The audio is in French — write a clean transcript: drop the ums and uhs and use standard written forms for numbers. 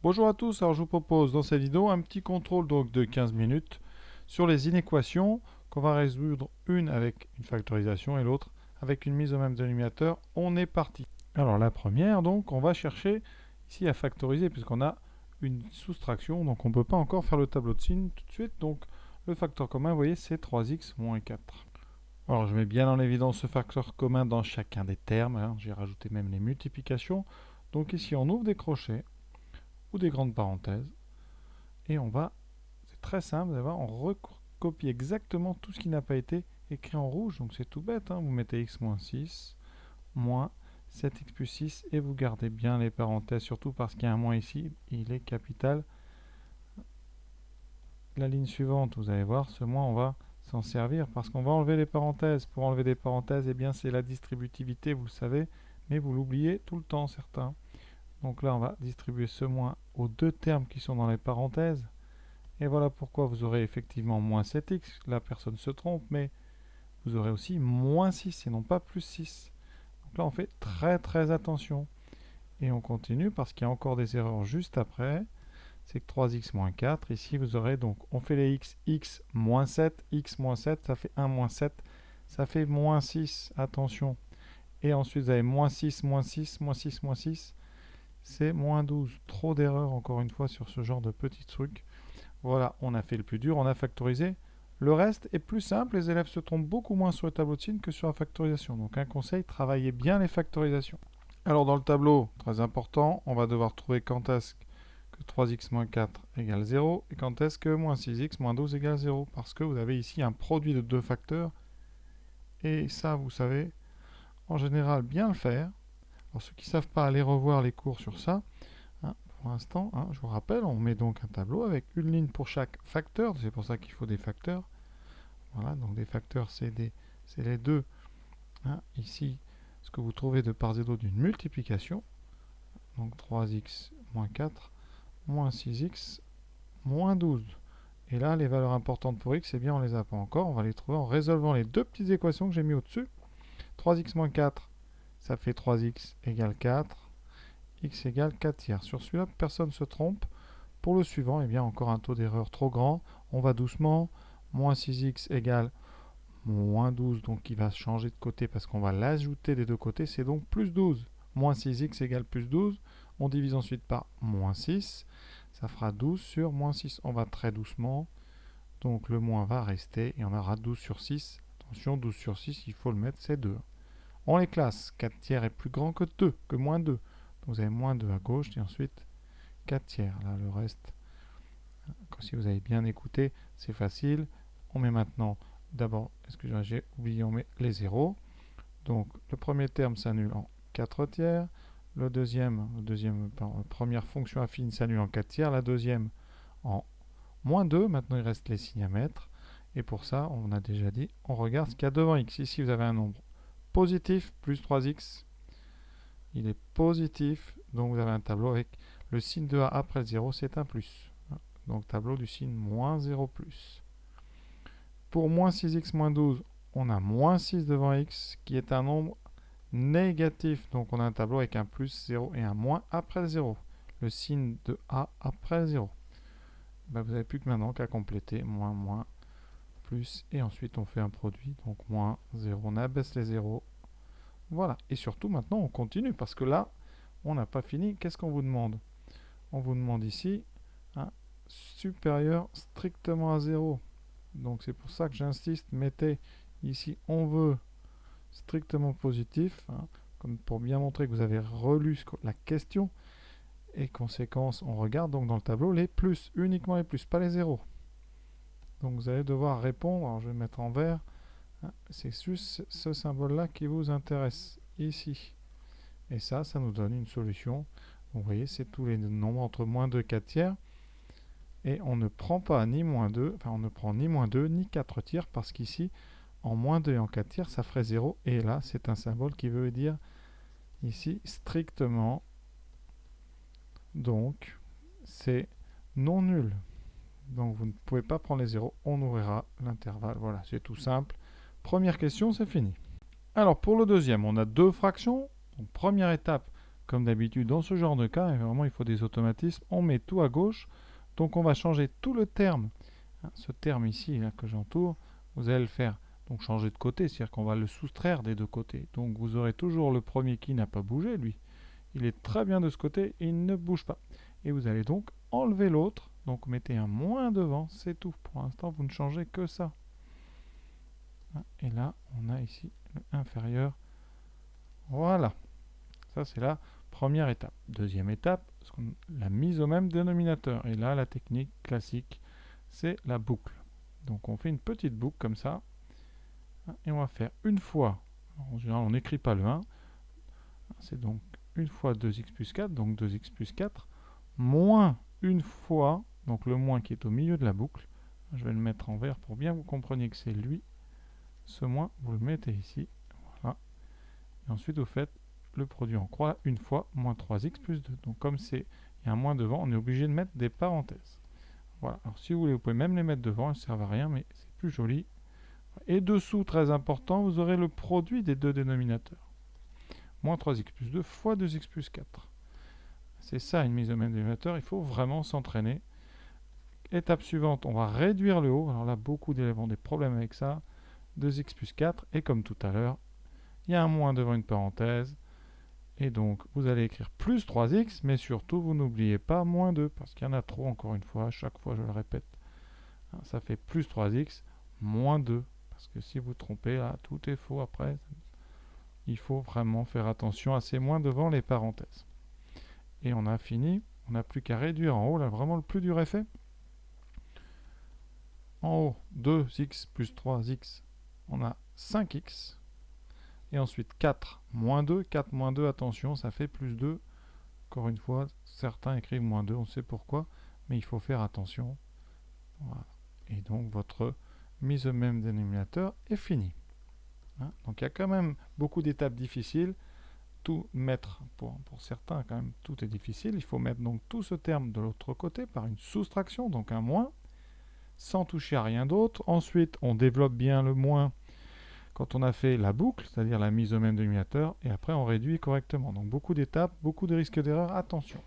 Bonjour à tous, alors je vous propose dans cette vidéo un petit contrôle donc de 15 minutes sur les inéquations qu'on va résoudre, une avec une factorisation et l'autre avec une mise au même dénominateur. On est parti. Alors la première, donc, on va chercher ici à factoriser puisqu'on a une soustraction, donc on ne peut pas encore faire le tableau de signes tout de suite. Donc le facteur commun, vous voyez, c'est 3x moins 4. Alors je mets bien en évidence ce facteur commun dans chacun des termes, hein. J'ai rajouté même les multiplications. Donc ici on ouvre des crochets ou des grandes parenthèses et on va, c'est très simple, vous allez voir, on recopie exactement tout ce qui n'a pas été écrit en rouge. Donc c'est tout bête, hein. Vous mettez x moins 6 moins 7x plus 6 et vous gardez bien les parenthèses, surtout parce qu'il y a un moins ici, il est capital. La ligne suivante, vous allez voir, ce moins on va s'en servir parce qu'on va enlever les parenthèses. Pour enlever des parenthèses, eh bien c'est la distributivité, vous le savez, mais vous l'oubliez tout le temps certains. Donc là on va distribuer ce moins aux deux termes qui sont dans les parenthèses. Et voilà pourquoi vous aurez effectivement moins 7x, là personne ne se trompe, mais vous aurez aussi moins 6 et non pas plus 6. Donc là on fait très attention. Et on continue parce qu'il y a encore des erreurs juste après. C'est que 3x moins 4. Ici vous aurez donc, on fait les x moins 7, x moins 7, ça fait 1 moins 7, ça fait moins 6, attention. Et ensuite vous avez moins 6, moins 6, moins 6, moins 6, c'est moins 12. Trop d'erreurs encore une fois sur ce genre de petits trucs. Voilà, on a fait le plus dur, on a factorisé. Le reste est plus simple, les élèves se trompent beaucoup moins sur le tableau de signes que sur la factorisation. Donc un conseil, travaillez bien les factorisations. Alors dans le tableau, très important, on va devoir trouver quand est-ce que 3x moins 4 égale 0 et quand est-ce que moins 6x moins 12 égale 0. Parce que vous avez ici un produit de deux facteurs. Et ça, vous savez, en général, bien le faire. Alors ceux qui ne savent pas aller revoir les cours sur ça, hein, pour l'instant, hein, je vous rappelle, on met donc un tableau avec une ligne pour chaque facteur. C'est pour ça qu'il faut des facteurs. Voilà, donc des facteurs, c'est les deux. Hein, ici, ce que vous trouvez de part et d'autre d'une multiplication. Donc 3x moins 4 moins 6x moins 12. Et là, les valeurs importantes pour x, eh bien, on ne les a pas encore. On va les trouver en résolvant les deux petites équations que j'ai mis au-dessus. 3x moins 4, ça fait 3x égale 4. X égale 4 tiers. Sur celui-là, personne ne se trompe. Pour le suivant, eh bien, encore un taux d'erreur trop grand. On va doucement. Moins 6x égale moins 12, donc il va changer de côté parce qu'on va l'ajouter des deux côtés. C'est donc plus 12. Moins 6x égale plus 12. On divise ensuite par moins 6. Ça fera 12 sur moins 6. On va très doucement. Donc le moins va rester et on aura 12 sur 6. Attention, 12 sur 6, il faut le mettre, c'est 2. On les classe. 4 tiers est plus grand que 2, que moins 2. Donc vous avez moins 2 à gauche et ensuite 4 tiers. Là, le reste, si vous avez bien écouté, c'est facile. On met maintenant, d'abord, excusez-moi, j'ai oublié, on met les zéros. Donc le premier terme s'annule en 4 tiers. La première fonction affine s'annule en 4 tiers. La deuxième en moins 2. Maintenant, il reste les signes à mettre. Et pour ça, on a déjà dit, on regarde ce qu'il y a devant x. Ici, vous avez un nombre positif, plus 3x. Il est positif. Donc, vous avez un tableau avec le signe de A après le 0, c'est un plus. Donc, tableau du signe moins 0 plus. Pour moins 6x moins 12, on a moins 6 devant x, qui est un nombre négatif. Donc on a un tableau avec un plus 0 et un moins après le 0. Le signe de A après le 0. Ben, vous n'avez plus que maintenant qu'à compléter. Moins, moins, plus. Et ensuite on fait un produit. Donc moins 0. On abaisse les 0. Voilà. Et surtout maintenant on continue. Parce que là, on n'a pas fini. Qu'est-ce qu'on vous demande? On vous demande ici un supérieur strictement à 0. Donc c'est pour ça que j'insiste. Mettez ici, on veut strictement positif, hein, comme pour bien montrer que vous avez relu la question. Et conséquence, on regarde donc dans le tableau les plus, uniquement les plus, pas les zéros. Donc vous allez devoir répondre, alors je vais mettre en vert, hein, c'est juste ce symbole-là qui vous intéresse, ici. Et ça nous donne une solution. Donc, vous voyez, c'est tous les nombres entre moins 2 et 4 tiers. Et on ne prend pas ni moins 2, enfin on ne prend ni moins 2 ni 4 tiers, parce qu'ici, en moins 2 et en 4 tiers, ça ferait 0. Et là, c'est un symbole qui veut dire ici strictement. Donc, c'est non nul. Donc, vous ne pouvez pas prendre les zéros. On ouvrira l'intervalle. Voilà, c'est tout simple. Première question, c'est fini. Alors, pour le deuxième, on a deux fractions. Donc, première étape, comme d'habitude dans ce genre de cas, et vraiment il faut des automatismes, on met tout à gauche, donc on va changer tout le terme. Ce terme ici là, que j'entoure, vous allez le faire, donc changer de côté, c'est-à-dire qu'on va le soustraire des deux côtés. Donc vous aurez toujours le premier qui n'a pas bougé, lui. Il est très bien de ce côté, il ne bouge pas. Et vous allez donc enlever l'autre, donc mettez un moins devant, c'est tout. Pour l'instant, vous ne changez que ça. Et là, on a ici le inférieur. Voilà. Ça, c'est la première étape. Deuxième étape, la mise au même dénominateur. Et là, la technique classique, c'est la boucle. Donc, on fait une petite boucle comme ça. Et on va faire une fois. En général, on n'écrit pas le 1. C'est donc une fois 2x plus 4, donc 2x plus 4, moins une fois, donc le moins qui est au milieu de la boucle. Je vais le mettre en vert pour bien que vous compreniez que c'est lui. Ce moins, vous le mettez ici. Voilà. Et ensuite, vous faites le produit en croix une fois, moins 3x plus 2. Donc comme il y a un moins devant, on est obligé de mettre des parenthèses. Voilà. Alors si vous voulez, vous pouvez même les mettre devant, elles ne servent à rien, mais c'est plus joli. Et dessous, très important, vous aurez le produit des deux dénominateurs. Moins 3x plus 2 fois 2x plus 4. C'est ça une mise au même dénominateur, il faut vraiment s'entraîner. Étape suivante, on va réduire le haut. Alors là, beaucoup d'élèves ont des problèmes avec ça. 2x plus 4, et comme tout à l'heure, il y a un moins devant une parenthèse. Et donc, vous allez écrire plus 3x, mais surtout, vous n'oubliez pas moins 2, parce qu'il y en a trop, encore une fois, à chaque fois, je le répète. Ça fait plus 3x, moins 2. Parce que si vous trompez, là, tout est faux après. Il faut vraiment faire attention à ces moins devant les parenthèses. Et on a fini. On n'a plus qu'à réduire en haut. Là, vraiment, le plus dur est fait. En haut, 2x plus 3x, on a 5x. Et ensuite, 4 moins 2. 4 moins 2, attention, ça fait plus 2. Encore une fois, certains écrivent moins 2, on sait pourquoi. Mais il faut faire attention. Voilà. Et donc, votre mise au même dénominateur est finie. Donc, il y a quand même beaucoup d'étapes difficiles. Tout mettre, pour certains quand même, tout est difficile. Il faut mettre donc tout ce terme de l'autre côté par une soustraction, donc un moins, sans toucher à rien d'autre. Ensuite, on développe bien le moins quand on a fait la boucle, c'est-à-dire la mise au même dénominateur, et après on réduit correctement. Donc beaucoup d'étapes, beaucoup de risques d'erreur, attention.